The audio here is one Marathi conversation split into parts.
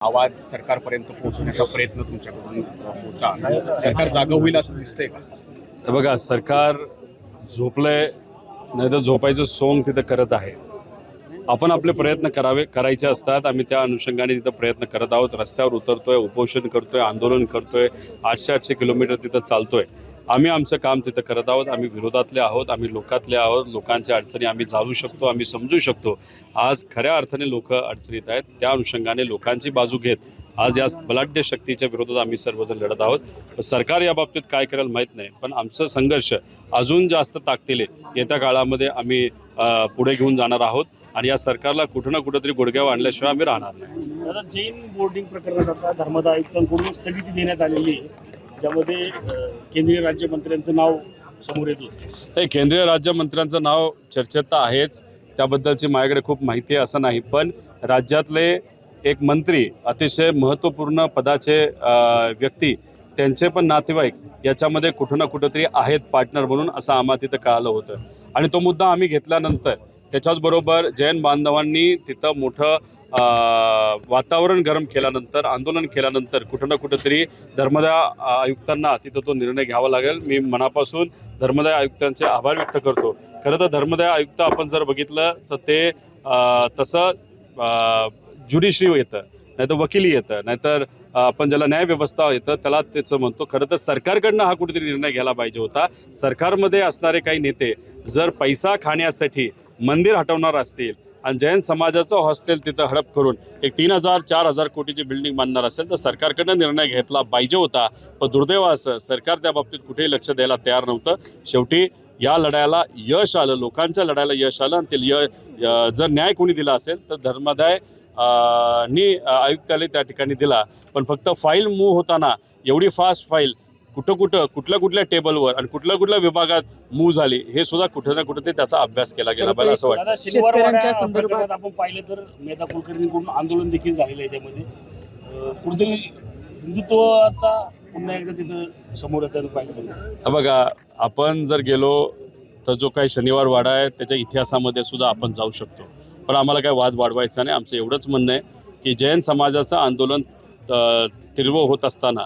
आवाज सरकारपर्यंत पोहोचवण्याचा प्रयत्न तुमच्याकडून होता. सरकार जागा होईल असं दिसतंय का? हे बघा, सरकार झोपलंय नाही तर झोपायचं सोंग तिथं करत आहे. आपण आपले प्रयत्न करायचे असतात. आम्ही त्या अनुषंगाने तिथं प्रयत्न करत आहोत. रस्त्यावर उतरतोय, उपोषण करतोय, आंदोलन करतोय, 800 किलोमीटर तिथं चालतोय. आम्ही आमचं काम तिथं करत आहोत. आम्ही विरोधातले आहोत, आम्ही लोकातले आहोत. लोकांच्या अडचणी आम्ही जाणू शकतो, आम्ही समजू शकतो. आज खऱ्या अर्थाने लोक अडचणीत आहेत. त्या अनुषंगाने लोकांची बाजू घेत आज या बलाढ्य शक्तीच्या विरोधात आम्ही सर्वजण लढत आहोत. सरकार या बाबतीत काय करेल माहीत नाही, पण आमचं संघर्ष अजून जास्त ताकदीने येत्या काळामध्ये आम्ही पुढे घेऊन जाणार आहोत आणि या सरकारला कुठं ना कुठंतरी गुडघ्यावर आणल्याशिवाय आम्ही राहणार नाही. दादा, जैन बोर्डिंग प्रकरणात आता धर्मादाय आयुक्तांकडून स्थगिती देण्यात आलेली आहे, ज्यामध्ये केंद्रीय राज्यमंत्र्यांचं नाव समोर येतं. हे केंद्रीय राज्यमंत्र्यांचं नाव चर्चेत तर आहेच, त्याबद्दलची माझ्याकडे खूप माहिती आहे असं नाही, पण राज्यातले एक मंत्री, अतिशय महत्त्वपूर्ण पदाचे व्यक्ती, त्यांचे पण नातेवाईक याच्यामध्ये कुठं ना कुठंतरी आहेत पार्टनर म्हणून, असं आम्हाला तिथं कळालं होतं. आणि तो मुद्दा आम्ही घेतल्यानंतर त्याच्याचबरोबर जैन बांधवांनी तिथं मोठं वातावरण गरम केल्यानंतर, आंदोलन केल्यानंतर कुठं ना कुठंतरी धर्मदाय आयुक्तांना तिथं तो निर्णय घ्यावा लागेल. मी मनापासून धर्मदाय आयुक्तांचे आभार व्यक्त करतो. खरं तर धर्मदाय आयुक्त आपण जर बघितलं तर ते तसं ज्युडिशरी येतं, नाहीतर वकिली येतं, नाहीतर आपण ज्याला न्यायव्यवस्था येतं त्याला त्याचं म्हणतो. खरं तर सरकारकडनं हा कुठेतरी निर्णय घ्यायला पाहिजे होता. सरकारमध्ये असणारे काही नेते जर पैसा खाण्यासाठी मंदिर हटवणार असतील आणि जैन समाजाचं हॉस्टेल तिथं हडप करून एक 3,000-4,000 कोटीची बिल्डिंग बांधणार असेल तर सरकारकडनं निर्णय घेतला पाहिजे होता. पण दुर्दैवाचं सरकार त्या बाबतीत कुठेही लक्ष द्यायला तयार नव्हतं. शेवटी या लढ्याला यश आलं, लोकांच्या लढ्याला यश आलं आणि ते जर न्याय कोणी दिला असेल तर धर्मदाय आयुक्तालय त्या ठिकाणी दिला. पण फक्त फाईल मूव्ह होताना एवढी फास्ट फाईल कुठल्या टेबलवर आणि कुठल्या विभागात मूव्ह झाली हे सुद्धा कुठे ना कुठे त्याचा अभ्यास केला गेला पाहिजे असं वाटतं. शनिवारच्या संदर्भात आपण पाहिलं तर मेधा कुलकर्णींकडून आंदोलन देखील झालेलं आहे. त्यामध्ये कुठेतरी हिंदुत्वाचा पुन्हा एकदा तिथं समोर येताना पाहिलं. बघा, आपण जर गेलो तर जो काही शनिवार वाडा आहे त्याच्या इतिहासामध्ये सुद्धा आपण जाऊ शकतो. पण आम्हाला काय वाद वाढवायचा नाही. आमचं एवढंच म्हणणं आहे की जैन समाजाचं आंदोलन तीव्र होत असताना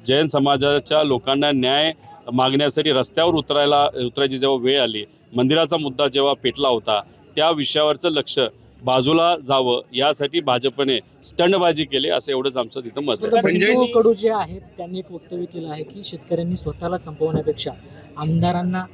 जैन समाजाच्या लोकांना न्याय मागण्यासाठी रस्त्यावर उतरायची जेव्हा वेळ आली, मंदिराचा मुद्दा जेव्हा पेटला होता, त्या विषयावरचं लक्ष बाजूला जावं यासाठी भाजपने स्टंटबाजी केली, असं एवढंच आमचं तिथं मत आहे. बच्चू कडू जे आहेत त्यांनी एक वक्तव्य केलं आहे की शेतकऱ्यांनी स्वतःला संपवण्यापेक्षा आमदारांना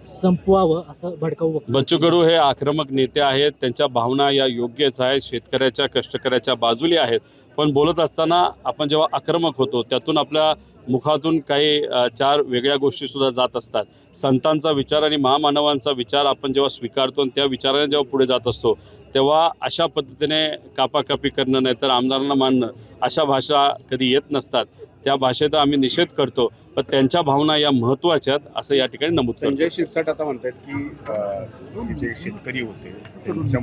संपवावं असं भडकावू. बच्चू कडू हे आक्रमक नेते आहेत. त्यांच्या भावना या योग्यच आहेत, शेतकऱ्याच्या कष्टकऱ्याच्या बाजूली आहेत. पण बोलत असताना आपण जेव्हा आक्रमक होतो त्यातून आपल्या मुखातून काही 4 वेगळ्या गोष्टी सुद्धा जात असतात. संतांचा विचार आणि महामानवांचा विचार आपण जेव्हा स्वीकारतो आणि त्या विचाराने जेव्हा पुढे जात असतो तेव्हा अशा पद्धतीने कापाकापी करणं नाहीतर आमदारांना मानणं अशा भाषा कधी येत नसतात. त्या भाषेचा आम्ही निषेध करतो, पण त्यांच्या भावना या महत्त्वाच्या आहेत असं या ठिकाणी नमूद करतो. संजय शिरसाट आता म्हणतात की जे शेतकरी होते त्यांच्या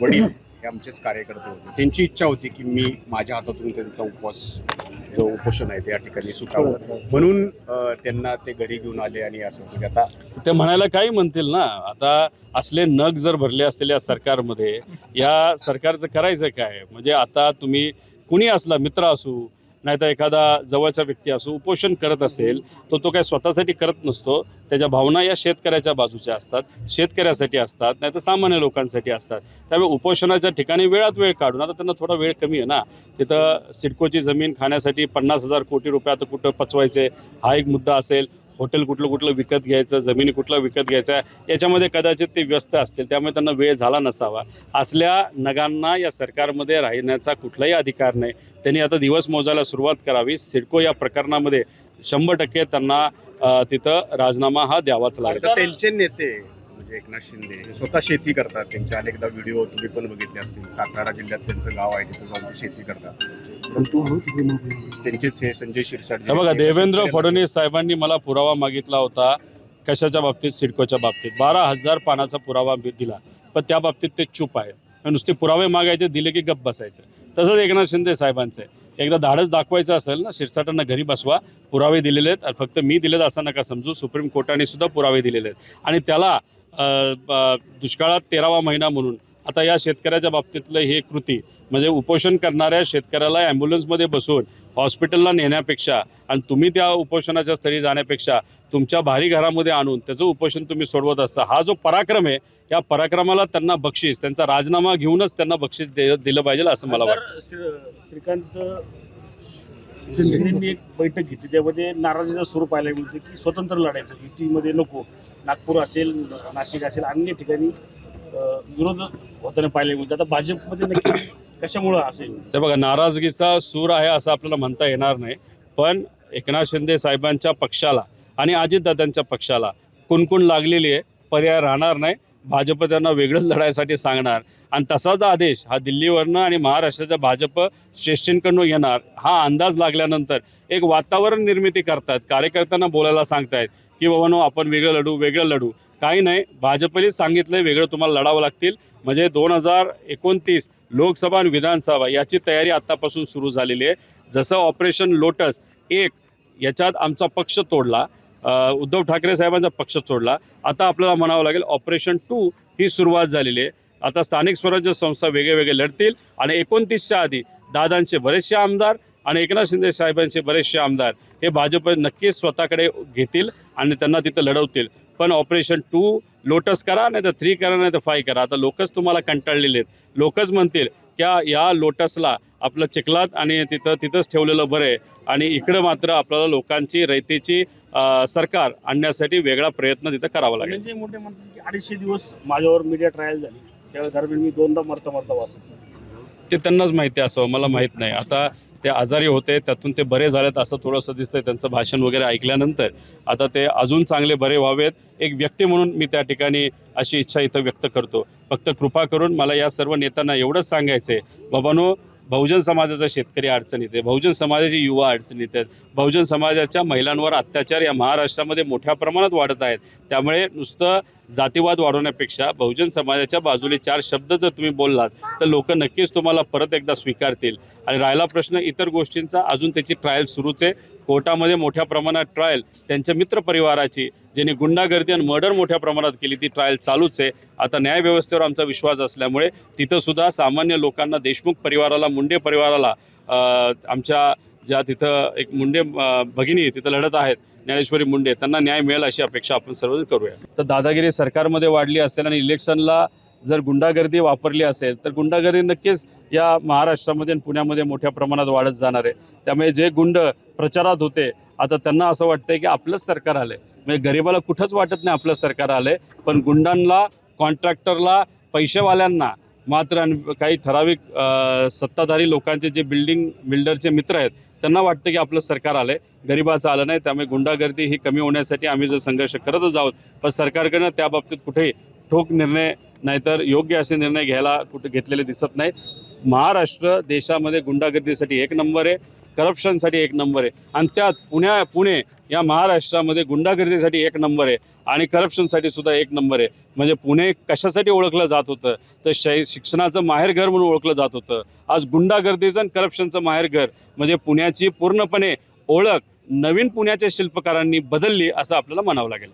वडील हे आमचेच कार्यकर्ते होते, त्यांची इच्छा होती की मी माझ्या हातातून त्यांचा जो उपोषण आहे ते या ठिकाणी सुटावं म्हणून त्यांना ते घरी घेऊन आले आणि असं. म्हणजे आता ते म्हणायला काही म्हणतील ना. आता असले नग जर भरले असतील या सरकारमध्ये, या सरकारचं करायचं काय? म्हणजे आता तुम्ही कुणी असला, मित्र असू नाहीतर एखादा जवळचा व्यक्ती असो, उपोषण करत असेल तर तो काय स्वतःसाठी करत नसतो. त्याच्या भावना या शेतकऱ्याच्या बाजूच्या असतात, शेतकऱ्यासाठी असतात, नाहीतर सामान्य लोकांसाठी असतात. त्यामुळे उपोषणाच्या ठिकाणी वेळात वेळ काढून, आता त्यांना थोडा वेळ कमी आहे ना, तिथं सिडकोची जमीन खाण्यासाठी 50,000 कोटी रुपये आता कुठं पचवायचे हा एक मुद्दा असेल. हॉटेल कुठलं विकत घ्यायचं, जमिनी कुठला विकत घ्यायचा, याच्यामध्ये कदाचित ते व्यस्त असतील, त्यामुळे त्यांना वेळ झाला नसावा. असल्या नगांना या सरकारमध्ये राहण्याचा कुठलाही अधिकार नाही. त्यांनी आता दिवस मोजायला सुरुवात करावी. सिडको या प्रकरणामध्ये 100% त्यांना तिथं राजीनामा हा द्यावाच लागेल. त्यांचे नेते म्हणजे एकनाथ शिंदे स्वतः शेती करतात. त्यांचे अनेकदा व्हिडिओ तुम्ही पण बघितले असतील. सातारा जिल्ह्यात त्यांचं गाव आहे, तिथं जाऊन ते शेती करतात. परंतु त्यांचेच हे संजय शिरसाट बघा, देवेंद्र फडणवीस साहेबांनी मला पुरावा मागितला होता. कशाच्या बाबतीत? सिडकोच्या बाबतीत 12,000 पानाचा पुरावा दिला, पण त्या बाबतीत ते चूप आहे. नुसते पुरावे मागायचे, दिले की गप्प बसायचं. तसंच एकनाथ शिंदे साहेबांचं आहे. एकदा धाडस दाखवायचं असेल ना, शिरसाटांना घरी बसवा. पुरावे दिलेले आहेत, फक्त मी दिलेत असं नका समजू. सुप्रीम कोर्टाने सुद्धा पुरावे दिलेले आहेत आणि त्याला दुष्काळात 13वा महिना म्हणून आता या शेतकऱ्याच्या बाबतीतलं हे कृती म्हणजे उपोषण करणाऱ्या शेतकऱ्याला ॲम्ब्युलन्समध्ये बसवून हॉस्पिटलला नेण्यापेक्षा आणि तुम्ही त्या उपोषणाच्या स्थळी जाण्यापेक्षा तुमच्या भारी घरामध्ये आणून त्याचं उपोषण तुम्ही सोडवत असता, हा जो पराक्रम आहे या पराक्रमाला त्यांना बक्षीस, त्यांचा राजीनामा घेऊनच त्यांना बक्षीस दिलं पाहिजे असं मला वाटतं. श्रीकांत शिंदेंनी एक बैठक घेतली, त्यामध्ये नाराजीचा सूर पाहायला मिळतो की स्वतंत्र लढायचं, युतीमध्ये नको. नागपूर असेल, नाशिक असेल, अन्य ठिकाणी विरोध होताना पाहायला मिळतो. आता भाजपमध्ये नक्की कशामुळं असेल? ते बघा, नाराजगीचा सूर आहे असं आपल्याला म्हणता येणार नाही, पण एकनाथ शिंदे साहेबांच्या पक्षाला आणि अजितदादांच्या पक्षाला कुणकुण लागलेली आहे. पर्याय राहणार नाही, भाजप त्यांना वेगळंच लढायसाठी सांगणार आणि तसाच आदेश हा दिल्लीवरनं आणि महाराष्ट्राच्या भाजप श्रेष्ठींकडून येणार हा अंदाज लागल्यानंतर एक वातावरण निर्मिती करतात, कार्यकर्त्यांना बोलायला सांगतायत की बाबांनो आपण वेगळं लढू. काही नाही, भाजपनेच सांगितलं आहे वेगळं तुम्हाला लढावं लागतील. म्हणजे 2029 लोकसभा आणि विधानसभा याची तयारी आत्तापासून सुरू झालेली आहे. जसं ऑपरेशन लोटस 1 याच्यात आमचा पक्ष तोडला, उद्धव ठाकरे साहेबांचा पक्ष तोडला, आता आपल्याला म्हणावं लागेल ऑपरेशन 2 ही सुरुवात झालेली आहे. आता स्थानिक स्वराज्य संस्था वेगळे लढतील आणि 29च्या आधी दादांचे बरेचसे आमदार आणि एकनाथ शिंदे साहेबांचे बरेचसे आमदार हे भाजप नक्कीच स्वतःकडे घेतील आणि त्यांना तिथं लढवतील. पण ऑपरेशन 2 लोटस करा, नाही तर 3 करा, नाही तर 5 करा. आता लोकच तुम्हाला कंटाळलेले आहेत. लोकच म्हणतील की या लोटसला आपलं चिखलात आणि तिथंच ठेवलेलं बरं आहे आणि इकडं मात्र आपल्याला लोकांची रयतेची सरकार आणण्यासाठी वेगळा प्रयत्न तिथं करावा लागेल. म्हणजे मोठे म्हणतात की 250 दिवस माझ्यावर मीडिया ट्रायल झाली, त्या दरम्यान मी 2दा मरता वाचतो. ते त्यांनाच माहिती असावं, मला माहीत नाही. आता ते आजारी होते, त्यातून ते बरे झालेत असं थोडंसं दिसतंय त्यांचं भाषण वगैरे ऐकल्यानंतर. आता ते अजून चांगले बरे व्हावेत एक व्यक्ती म्हणून मी त्या ठिकाणी अशी इच्छा इथं व्यक्त करतो. फक्त कृपा करून मला या सर्व नेत्यांना एवढंच सांगायचं आहे, बाबांनो, बहुजन समाजाचा शेतकरी अडचणीत आहे, बहुजन समाजाची युवा अडचणीत आहेत, बहुजन समाजाच्या महिलांवर अत्याचार या महाराष्ट्रामध्ये मोठ्या प्रमाणात वाढत आहेत. त्यामुळे नुसतं जातीवाद वाढवण्यापेक्षा बहुजन समाजाच्या बाजूने 4 शब्द जर तुम्ही बोललात तर लोक नक्कीच तुम्हाला परत एकदा स्वीकारतील. आणि राहिला प्रश्न इतर गोष्टींचा, अजून त्याची ट्रायल सुरूच आहे. कोर्टामध्ये मोठ्या प्रमाणात ट्रायल त्यांच्या मित्रपरिवाराची, ज्यांनी गुंडागर्दी आणि मर्डर मोठ्या प्रमाणात केली, ती ट्रायल चालूच आहे. आता न्यायव्यवस्थेवर आमचा विश्वास असल्यामुळे तिथंसुद्धा सामान्य लोकांना, देशमुख परिवाराला, मुंडे परिवाराला, आमच्या ज्या तिथं एक मुंडे भगिनी तिथं लढत आहेत, ज्ञानेश्वरी मुंडे, त्यांना न्याय मिळेल अशी अपेक्षा आपण सर्वजण करूया. तर दादागिरी सरकारमध्ये वाढली असेल आणि इलेक्शनला जर गुंडागर्दी वापरली असेल तर गुंडागर्दी नक्कीच या महाराष्ट्रामध्ये आणि पुण्यामध्ये मोठ्या प्रमाणात वाढत जाणार आहे. त्यामुळे जे गुंड प्रचारात होते आता त्यांना असं वाटतंय की आपलंच सरकार आलंय. म्हणजे गरिबाला कुठंच वाटत नाही आपलं सरकार आलंय, पण गुंडांना, कॉन्ट्रॅक्टरला, पैसेवाल्यांना मात्र आणि काही ठराविक सत्ताधारी लोकांचे जे बिल्डरचे मित्र आहेत त्यांना वाटतं की आपलं सरकार आलंय, गरिबाचं आलं नाही. त्यामुळे गुंडागर्दी ही कमी होण्यासाठी आम्ही जर संघर्ष करतच आहोत, पण सरकारकडनं त्या बाबतीत कुठेही ठोक निर्णय नाहीतर योग्य असे निर्णय घ्यायला कुठे घेतलेले दिसत नाही. महाराष्ट्र देशामध्ये गुंडागर्दीसाठी 1 नंबर आहे, करप्शनसाठी 1 नंबर आहे आणि त्यात पुणे या महाराष्ट्रामध्ये गुंडागर्दीसाठी 1 नंबर आहे आणि करप्शनसाठी सुद्धा 1 नंबर आहे. म्हणजे पुणे कशासाठी ओळखलं जात होतं तर शिक्षणाचं माहेरघर म्हणून ओळखलं जात होतं. आज गुंडागर्दीचं आणि करप्शनचं माहेरघर म्हणजे पुण्याची पूर्णपणे ओळख नवीन पुण्याच्या शिल्पकारांनी बदलली असं आपल्याला म्हणावं लागेल.